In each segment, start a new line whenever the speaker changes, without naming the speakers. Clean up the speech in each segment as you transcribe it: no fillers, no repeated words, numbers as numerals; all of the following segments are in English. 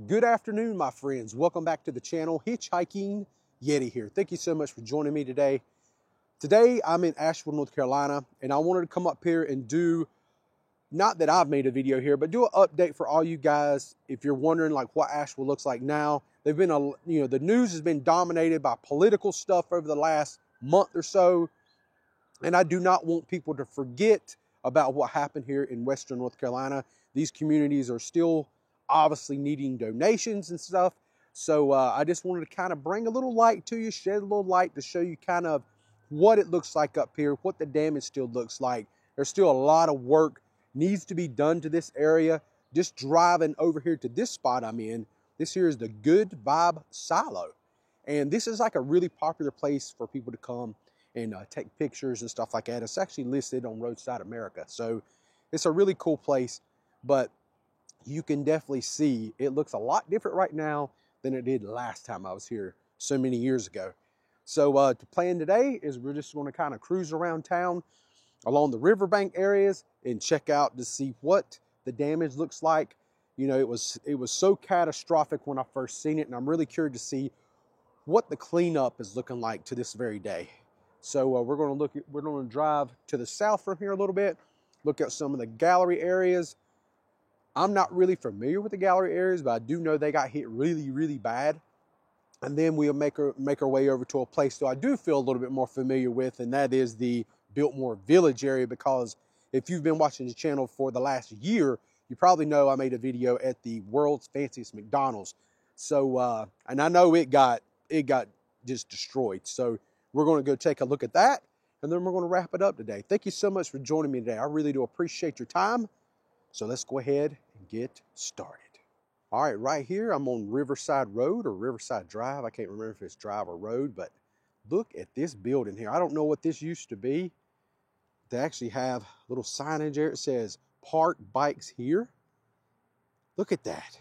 Good afternoon, my friends. Welcome back to the channel. Hitchhiking Yeti here. Thank you so much for joining me today. Today, I'm in Asheville, North Carolina, and I wanted to come up here and do, not that I've made a video here, but do an update for all you guys. If you're wondering like what Asheville looks like now, the news has been dominated by political stuff over the last month or so. And I do not want people to forget about what happened here in Western North Carolina. These communities are still obviously needing donations and stuff. So I just wanted to kind of bring a little light to you, shed a little light to show you kind of what it looks like up here, what the damage still looks like. There's still a lot of work needs to be done to this area. Just driving over here to this spot I'm in, this here is the Good Vibe Silo. And this is like a really popular place for people to come and take pictures and stuff like that. It's actually listed on Roadside America. So it's a really cool place, but you can definitely see it looks a lot different right now than it did last time I was here so many years ago. So the plan today is we're just going to kind of cruise around town along the riverbank areas and check out to see what the damage looks like. You know, it was so catastrophic when I first seen it, and I'm really curious to see what the cleanup is looking like to this very day. So we're going to drive to the south from here a little bit, look at some of the gallery areas. I'm not really familiar with the gallery areas, but I do know they got hit really, really bad. And then we'll make our way over to a place that I do feel a little bit more familiar with, and that is the Biltmore Village area, because if you've been watching the channel for the last year, you probably know I made a video at the world's fanciest McDonald's. So, and I know it got just destroyed. So we're going to go take a look at that, and then we're going to wrap it up today. Thank you so much for joining me today. I really do appreciate your time. So let's go ahead and get started. All right, right here, I'm on Riverside Road or Riverside Drive. I can't remember if it's drive or road, but look at this building here. I don't know what this used to be. They actually have a little signage there. It says park bikes here. Look at that.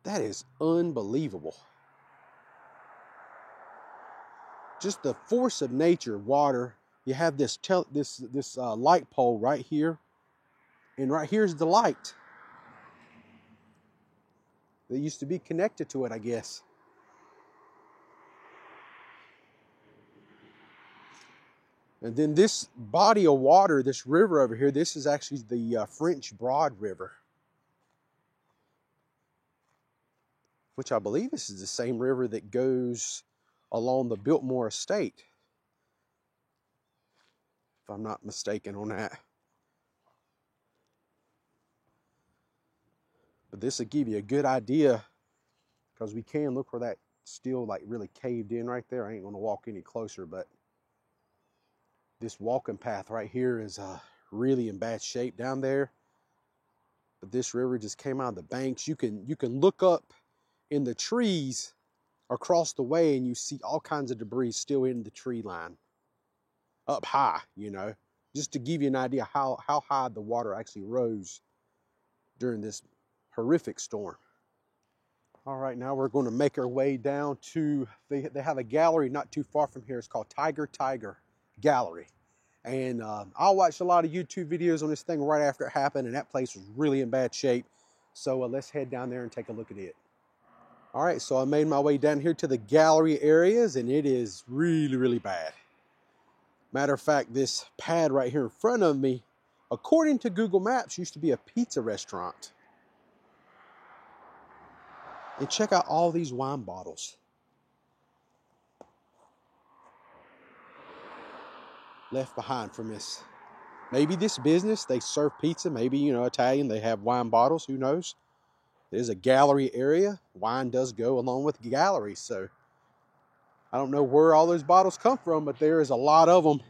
That is unbelievable. Just the force of nature, water. You have this light pole right here, and right here's the light that used to be connected to it, I guess. And then this body of water, this river over here, this is actually the French Broad River, which I believe this is the same river that goes along the Biltmore Estate, if I'm not mistaken on that. But this will give you a good idea, because we can look where that still like really caved in right there. I ain't going to walk any closer, but this walking path right here is really in bad shape down there. But this river just came out of the banks. You can look up in the trees across the way, and you see all kinds of debris still in the tree line up high, you know, just to give you an idea how high the water actually rose during this horrific storm. All right, now we're going to make our way down to, they have a gallery not too far from here. It's called Tiger Gallery. And I watched a lot of YouTube videos on this thing right after it happened, and that place was really in bad shape. So let's head down there and take a look at it. All right, so I made my way down here to the gallery areas, and it is really, really bad. Matter of fact, this pad right here in front of me, according to Google Maps, used to be a pizza restaurant. And check out all these wine bottles left behind from this. Maybe this business, they serve pizza. Maybe, you know, Italian, they have wine bottles. Who knows? There's a gallery area. Wine does go along with galleries. So I don't know where all those bottles come from, but there is a lot of them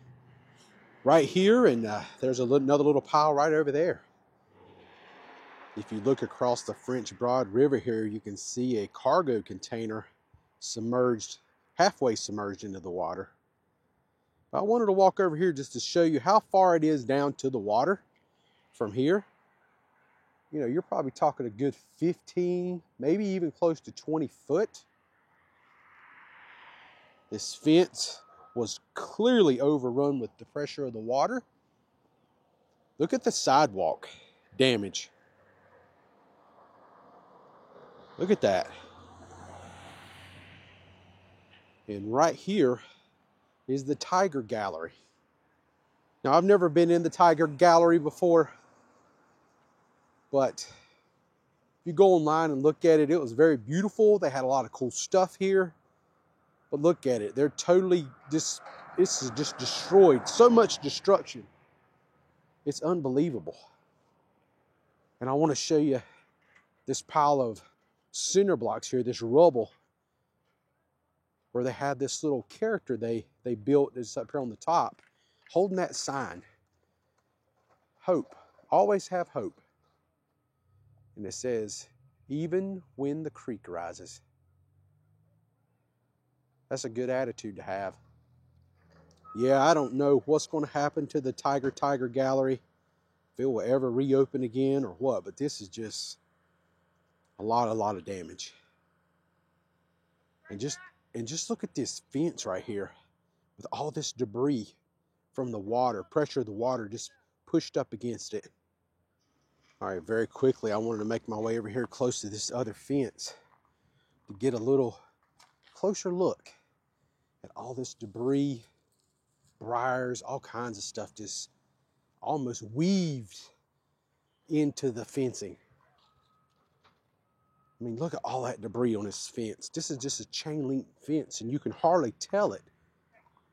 right here. And there's another little pile right over there. If you look across the French Broad River here, you can see a cargo container submerged, halfway submerged into the water. I wanted to walk over here just to show you how far it is down to the water from here. You know, you're probably talking a good 15, maybe even close to 20 foot. This fence was clearly overrun with the pressure of the water. Look at the sidewalk damage. Look at that. And right here is the Tiger Gallery. Now, I've never been in the Tiger Gallery before, but if you go online and look at it, it was very beautiful. They had a lot of cool stuff here. But look at it. They're totally this is just destroyed. So much destruction. It's unbelievable. And I want to show you this pile of cinder blocks here, this rubble, where they had this little character they built that's up here on the top, holding that sign. Hope. Always have hope. And it says, even when the creek rises. That's a good attitude to have. Yeah, I don't know what's going to happen to the Tiger Gallery, if it will ever reopen again or what, but this is just a lot of damage. And just look at this fence right here with all this debris from the water, pressure of the water just pushed up against it. All right, very quickly, I wanted to make my way over here close to this other fence to get a little closer look at all this debris, briars, all kinds of stuff just almost weaved into the fencing. I mean, look at all that debris on this fence. This is just a chain link fence, and you can hardly tell it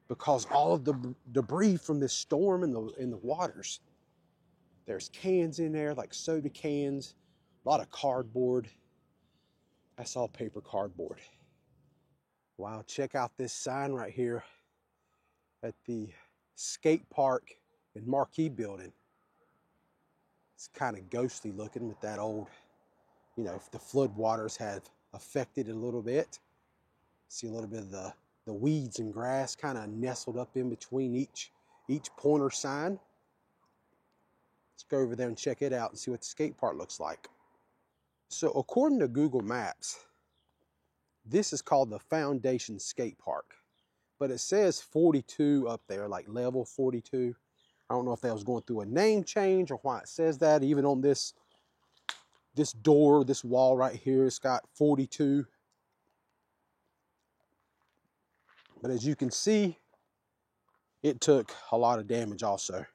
because all of the debris from this storm in the waters. There's cans in there, like soda cans, a lot of cardboard. That's all paper cardboard. Wow, check out this sign right here at the skate park and Marquee building. It's kind of ghostly looking with that old, you know, if the flood waters have affected it a little bit. See a little bit of the weeds and grass kind of nestled up in between each pointer sign. Let's go over there and check it out and see what the skate park looks like. So according to Google Maps, this is called the Foundation Skate Park, but it says 42 up there, like level 42. I don't know if that was going through a name change or why it says that. Even on this door, this wall right here, it's got 42. But as you can see, it took a lot of damage also.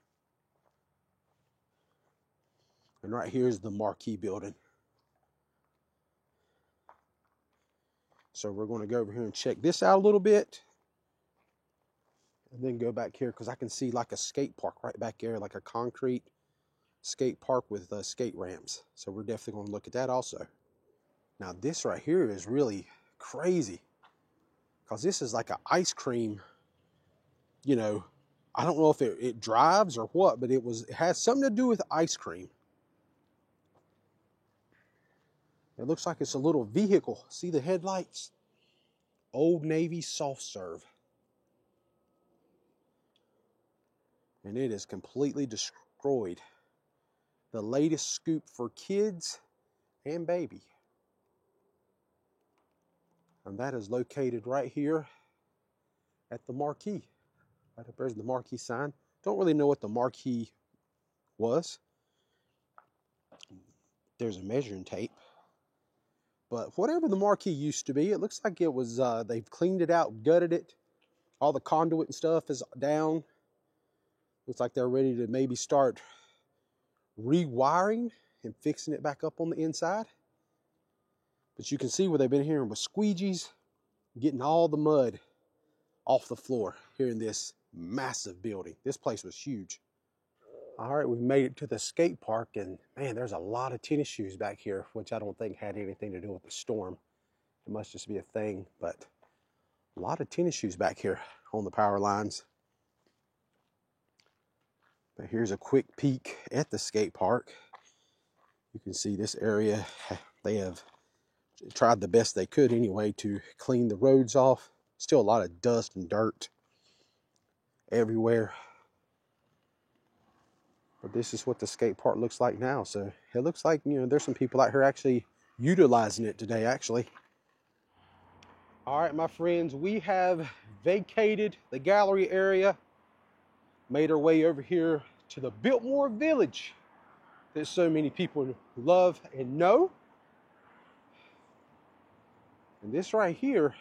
And right here is the Marquee building. So we're going to go over here and check this out a little bit. And then go back here because I can see like a skate park right back there, like a concrete skate park with skate ramps. So we're definitely going to look at that also. Now this right here is really crazy because this is like an ice cream, you know, I don't know if it drives or what, but it has something to do with ice cream. It looks like it's a little vehicle. See the headlights? Old Navy soft serve. And it is completely destroyed. The latest scoop for kids and baby. And that is located right here at the Marquee. Right up there's the Marquee sign. Don't really know what the Marquee was. There's a measuring tape. But whatever the Marquee used to be, it looks like it was, they've cleaned it out, gutted it. All the conduit and stuff is down. Looks like they're ready to maybe start rewiring and fixing it back up on the inside. But you can see where they've been here with squeegees, getting all the mud off the floor here in this massive building. This place was huge. All right, we've made it to the skate park, and man, there's a lot of tennis shoes back here, which I don't think had anything to do with the storm. It must just be a thing, but a lot of tennis shoes back here on the power lines. But here's a quick peek at the skate park. You can see this area, they have tried the best they could anyway to clean the roads off. Still a lot of dust and dirt everywhere. But this is what the skate park looks like now. So it looks like, you know, there's some people out here actually utilizing it today, actually. All right, my friends, we have vacated the gallery area, made our way over here to the Biltmore Village that so many people love and know. And this right here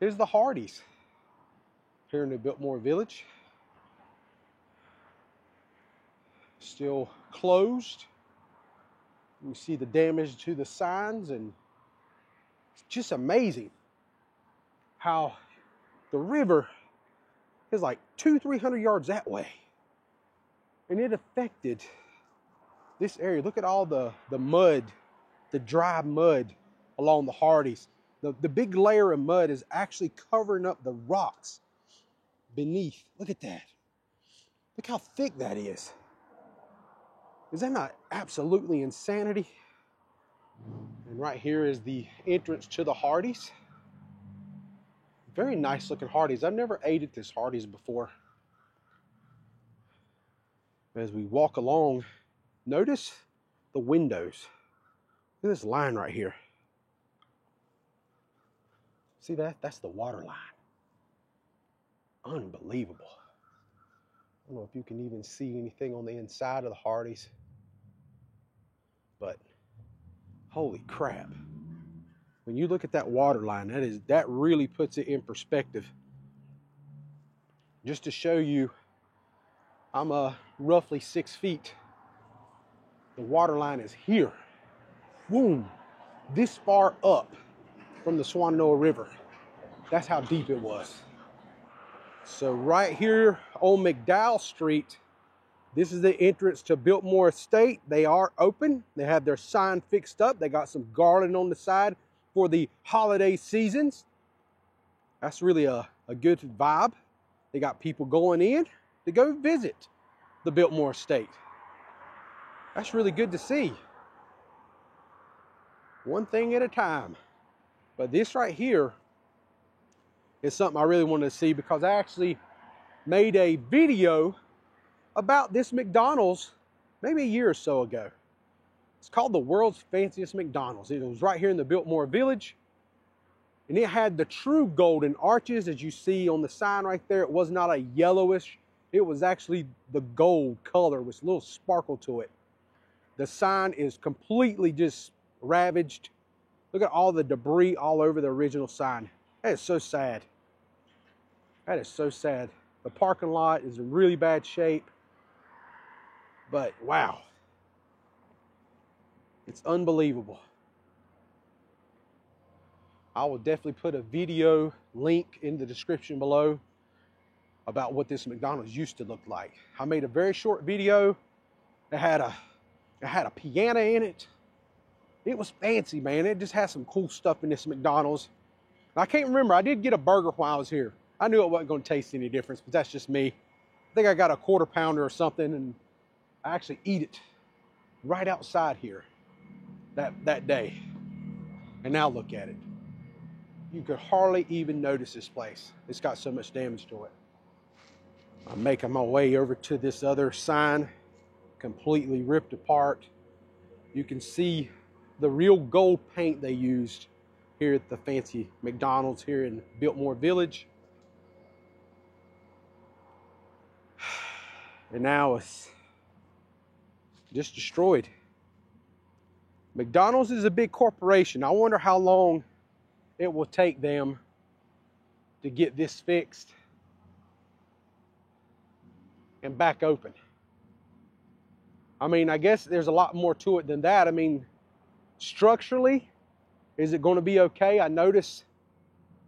is the Hardee's here in the Biltmore Village. Still closed. You see the damage to the signs, and it's just amazing how the river is like 200-300 yards that way. And it affected this area. Look at all the mud, the dry mud along the Hardee's. The big layer of mud is actually covering up the rocks beneath. Look at that. Look how thick that is. Is that not absolutely insanity? And right here is the entrance to the Hardee's. Very nice looking Hardee's. I've never ate at this Hardee's before. As we walk along, notice the windows. Look at this line right here. See that? That's the water line. Unbelievable. I don't know if you can even see anything on the inside of the Hardee's, but holy crap. When you look at that water line, that really puts it in perspective. Just to show you, I'm roughly 6 feet. The water line is here. Boom. This far up from the Swannanoa River. That's how deep it was. So right here on McDowell Street, this is the entrance to Biltmore Estate. They are open. They have their sign fixed up. They got some garland on the side for the holiday seasons. That's really a good vibe. They got people going in to go visit the Biltmore Estate. That's really good to see. One thing at a time. But this right here is something I really wanted to see, because I actually made a video about this McDonald's maybe a year or so ago. It's called the World's Fanciest McDonald's. It was right here in the Biltmore Village. And it had the true golden arches, as you see on the sign right there. It was not a yellowish. It was actually the gold color with a little sparkle to it. The sign is completely just ravaged. Look at all the debris all over the original sign. That is so sad. That is so sad. The parking lot is in really bad shape. But wow. It's unbelievable. I will definitely put a video link in the description below about what this McDonald's used to look like. I made a very short video. It had a piano in it. It was fancy, man. It just had some cool stuff in this McDonald's. I can't remember. I did get a burger while I was here. I knew it wasn't going to taste any difference, but that's just me. I think I got a quarter pounder or something, and I actually eat it right outside here that day. And now look at it. You could hardly even notice this place. It's got so much damage to it. I'm making my way over to this other sign, completely ripped apart. You can see the real gold paint they used here at the fancy McDonald's here in Biltmore Village. And now it's just destroyed. McDonald's is a big corporation. I wonder how long it will take them to get this fixed and back open. I mean, I guess there's a lot more to it than that. I mean, structurally, is it going to be okay? I noticed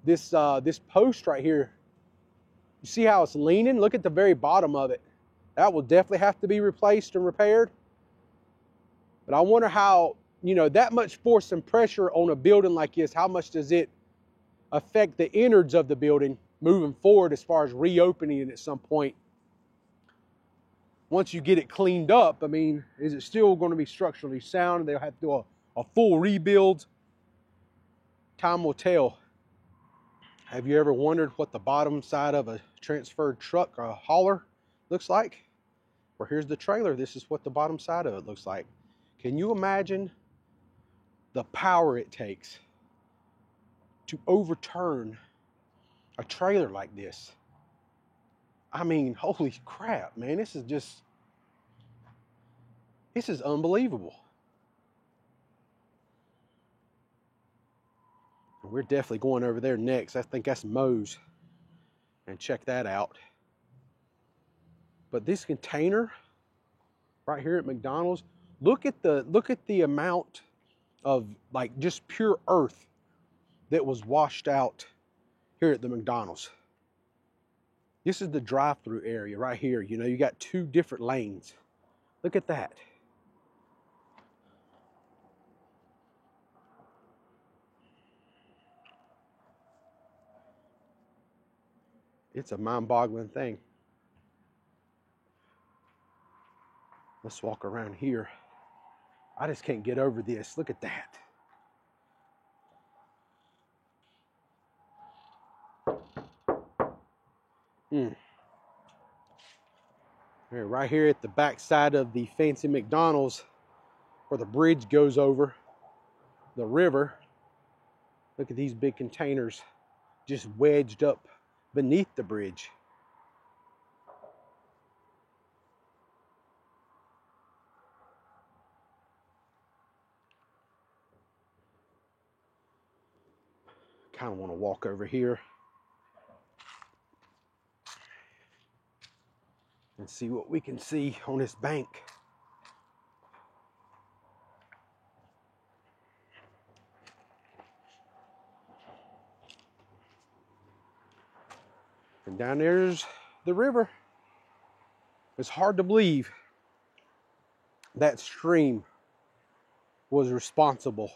this this post right here. You see how it's leaning? Look at the very bottom of it. That will definitely have to be replaced and repaired. But I wonder how, you know, that much force and pressure on a building like this, how much does it affect the innards of the building moving forward as far as reopening it at some point? Once you get it cleaned up, I mean, is it still going to be structurally sound? They'll have to do a full rebuild. Time will tell. Have you ever wondered what the bottom side of a transferred truck or a hauler looks like? Well, here's the trailer. This is what the bottom side of it looks like. Can you imagine the power it takes to overturn a trailer like this? I mean, holy crap, man. This is unbelievable. We're definitely going over there next. I think that's Moe's, and check that out. But this container right here at McDonald's, look at the amount of like just pure earth that was washed out here at the McDonald's. This is the drive-through area right here. You know, you got two different lanes. Look at that. It's a mind-boggling thing. Let's walk around here. I just can't get over this. Look at that. Right here at the back side of the fancy McDonald's, where the bridge goes over the river. Look at these big containers just wedged up beneath the bridge. Kind of want to walk over here and see what we can see on this bank. And down there's the river. It's hard to believe that stream was responsible.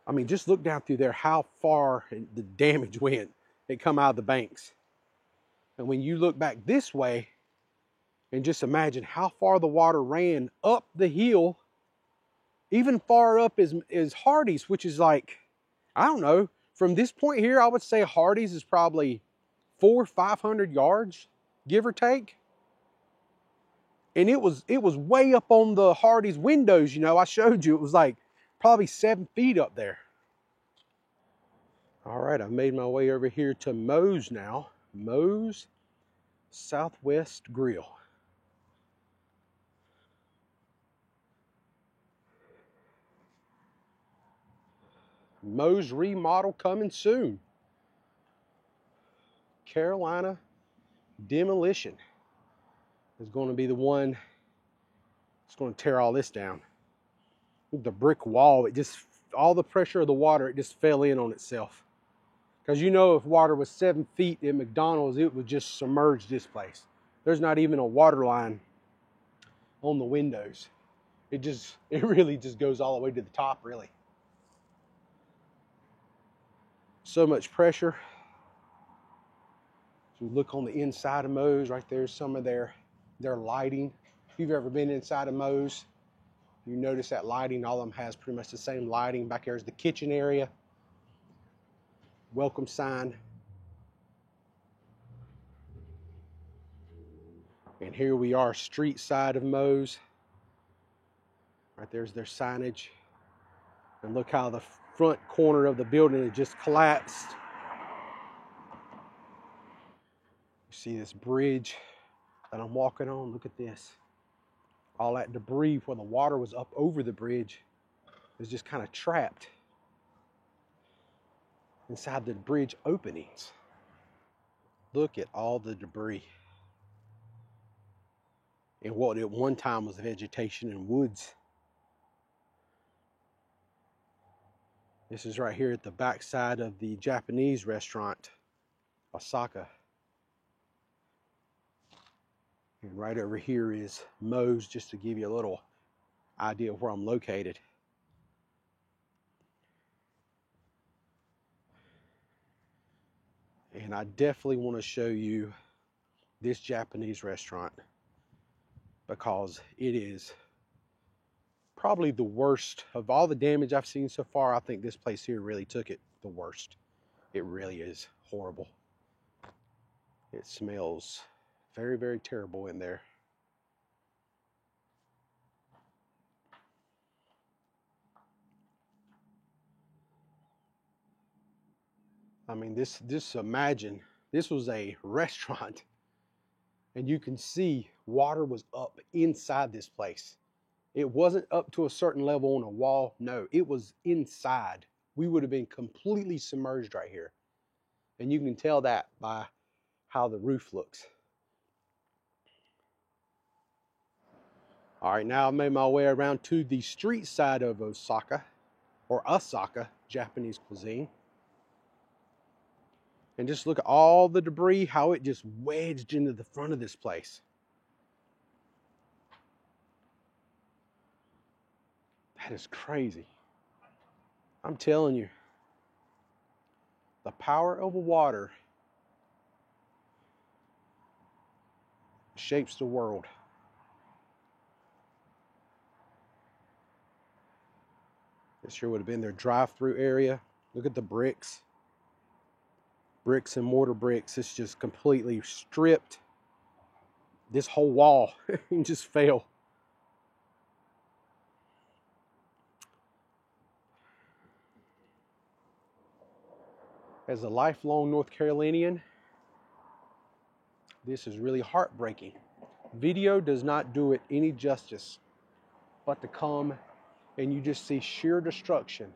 I mean, just look down through there how far the damage went. It come out of the banks. And when you look back this way and just imagine how far the water ran up the hill, even far up as Hardee's, which is like, I don't know, from this point here, I would say Hardee's is probably 400 or 500 yards, give or take. And it was way up on the Hardee's windows. You know, I showed you, it was like probably 7 feet up there. All right, I've made my way over here to Moe's now. Moe's Southwest Grill. Moe's remodel coming soon. Carolina Demolition is going to be the one that's going to tear all this down. The brick wall, it just, all the pressure of the water, it just fell in on itself. Because you know, if water was 7 feet at McDonald's, it would just submerge this place. There's not even a water line on the windows. It really just goes all the way to the top, really. So much pressure. So we look on the inside of Moe's, right there's some of their lighting. If you've ever been inside of Moe's, you notice that lighting, all of them has pretty much the same lighting. Back there is the kitchen area. Welcome sign. And here we are, street side of Moe's. Right there's their signage. And look how the front corner of the building has just collapsed. You see this bridge that I'm walking on? Look at this. All that debris where the water was up over the bridge is just kind of trapped inside the bridge openings. Look at all the debris and what at one time was vegetation and woods. This is right here at the back side of the Japanese restaurant, Osaka. And right over here is Moe's, just to give you a little idea of where I'm located. And I definitely want to show you this Japanese restaurant because it is probably the worst of all the damage I've seen so far. I think this place here really took it the worst. It really is horrible. It smells very, very terrible in there. I mean, imagine this was a restaurant and you can see water was up inside this place. It wasn't up to a certain level on a wall. No, it was inside we would have been completely submerged right here. And you can tell that by how the roof looks. All right, now I made my way around to the street side of Osaka, or Osaka, Japanese cuisine. And just look at all the debris, how it just wedged into the front of this place. That is crazy. I'm telling you, the power of water shapes the world. This sure would have been their drive-through area. Look at the bricks. Bricks and mortar bricks. It's just completely stripped. This whole wall just fell. As a lifelong North Carolinian, this is really heartbreaking. Video does not do it any justice, but to come and you just see sheer destruction.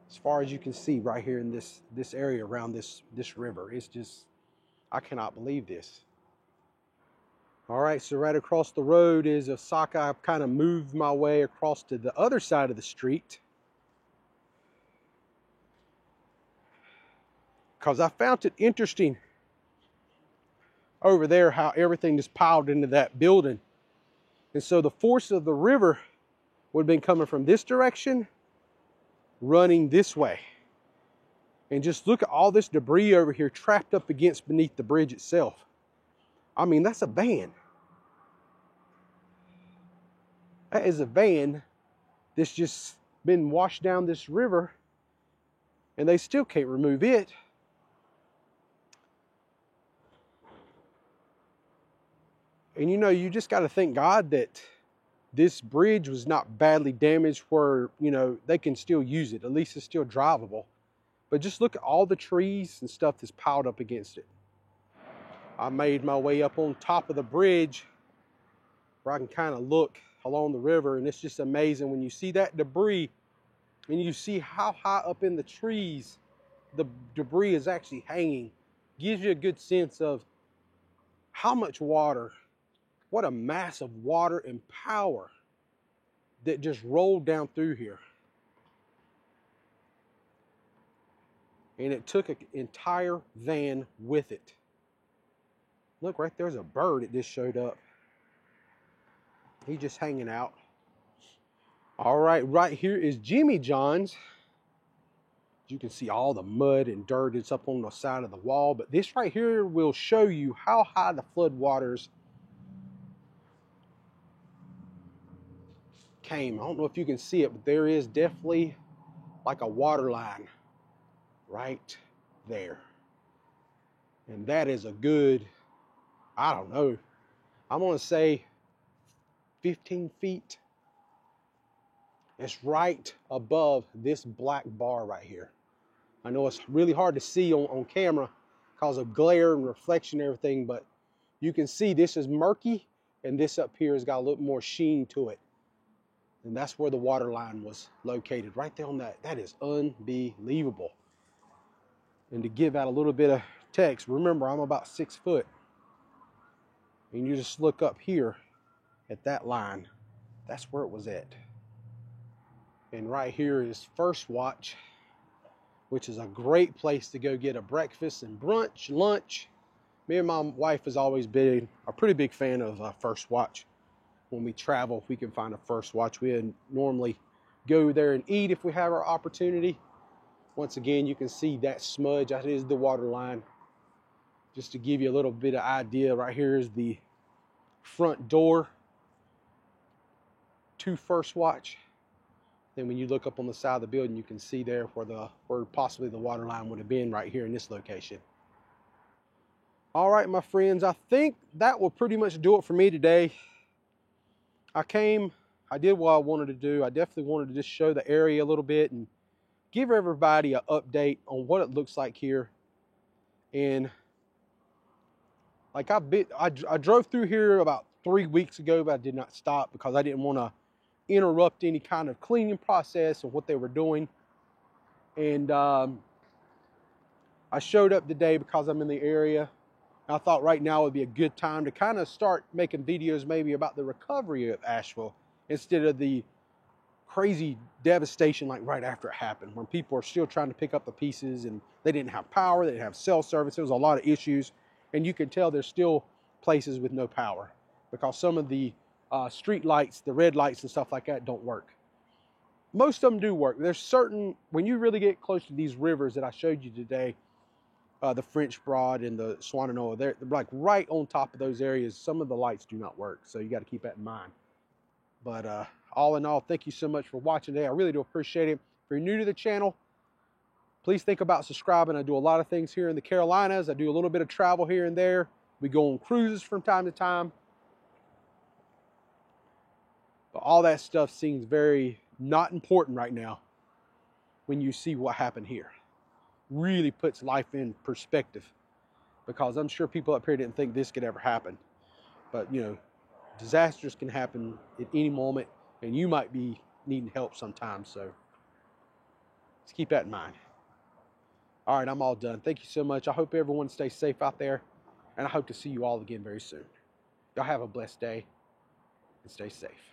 As far as you can see right here in this area around this river, it's just, I cannot believe this. All right, so right across the road is Osaka. I've kind of moved my way across to the other side of the street, because I found it interesting over there how everything just piled into that building. And so the force of the river would have been coming from this direction, running this way. And just look at all this debris over here trapped up against beneath the bridge itself. I mean, that's a van. That is a van that's just been washed down this river, and they still can't remove it. And you know, you just got to thank God that this bridge was not badly damaged where, you know, they can still use it. At least it's still drivable. But just look at all the trees and stuff that's piled up against it. I made my way up on top of the bridge where I can kind of look along the river, and it's just amazing when you see that debris and you see how high up in the trees the debris is actually hanging. Gives you a good sense of how much water, what a mass of water and power that just rolled down through here. And it took an entire van with it. Look, right there's a bird that just showed up. He's just hanging out. All right, right here is Jimmy John's. You can see all the mud and dirt that's up on the side of the wall. But this right here will show you how high the flood waters came. I don't know if you can see it, but there is definitely like a water line right there. And that is a good, I don't know, I'm going to say 15 feet. It's right above this black bar right here. I know it's really hard to see on camera because of glare and reflection and everything, but you can see this is murky, and this up here has got a little more sheen to it. And that's where the water line was located, right there on that. That is unbelievable. And to give out a little bit of text, remember I'm about 6 foot. And you just look up here at that line. That's where it was at. And right here is First Watch, which is a great place to go get a breakfast and brunch, lunch. Me and my wife has always been a pretty big fan of First Watch. When we travel, if we can find a First Watch, we normally go there and eat if we have our opportunity. Once again, you can see that smudge. That is the water line. Just to give you a little bit of idea, right here is the front door to First Watch. Then when you look up on the side of the building, you can see there where possibly the water line would have been right here in this location. All right, my friends, I think that will pretty much do it for me today. I did what I wanted to do. I definitely wanted to just show the area a little bit and give everybody an update on what it looks like here. And like I drove through here about 3 weeks ago, but I did not stop because I didn't want to interrupt any kind of cleaning process or what they were doing. And I showed up today because I'm in the area. I thought right now would be a good time to kind of start making videos maybe about the recovery of Asheville instead of the crazy devastation like right after it happened, when people are still trying to pick up the pieces and they didn't have power, they didn't have cell service. There was a lot of issues, and you can tell there's still places with no power because some of the street lights, the red lights and stuff like that don't work. Most of them do work. There's certain, when you really get close to these rivers that I showed you today, the French Broad and the Swannanoa, they're like right on top of those areas. Some of the lights do not work, so you got to keep that in mind. But all in all, thank you so much for watching today. I really do appreciate it. If you're new to the channel, please think about subscribing. I do a lot of things here in the Carolinas. I do a little bit of travel here and there. We go on cruises from time to time. But all that stuff seems very not important right now when you see what happened here. Really puts life in perspective, because I'm sure people up here didn't think this could ever happen. But, you know, disasters can happen at any moment, and you might be needing help sometimes. So let's keep that in mind. All right, I'm all done. Thank you so much. I hope everyone stays safe out there, and I hope to see you all again very soon. Y'all have a blessed day and stay safe.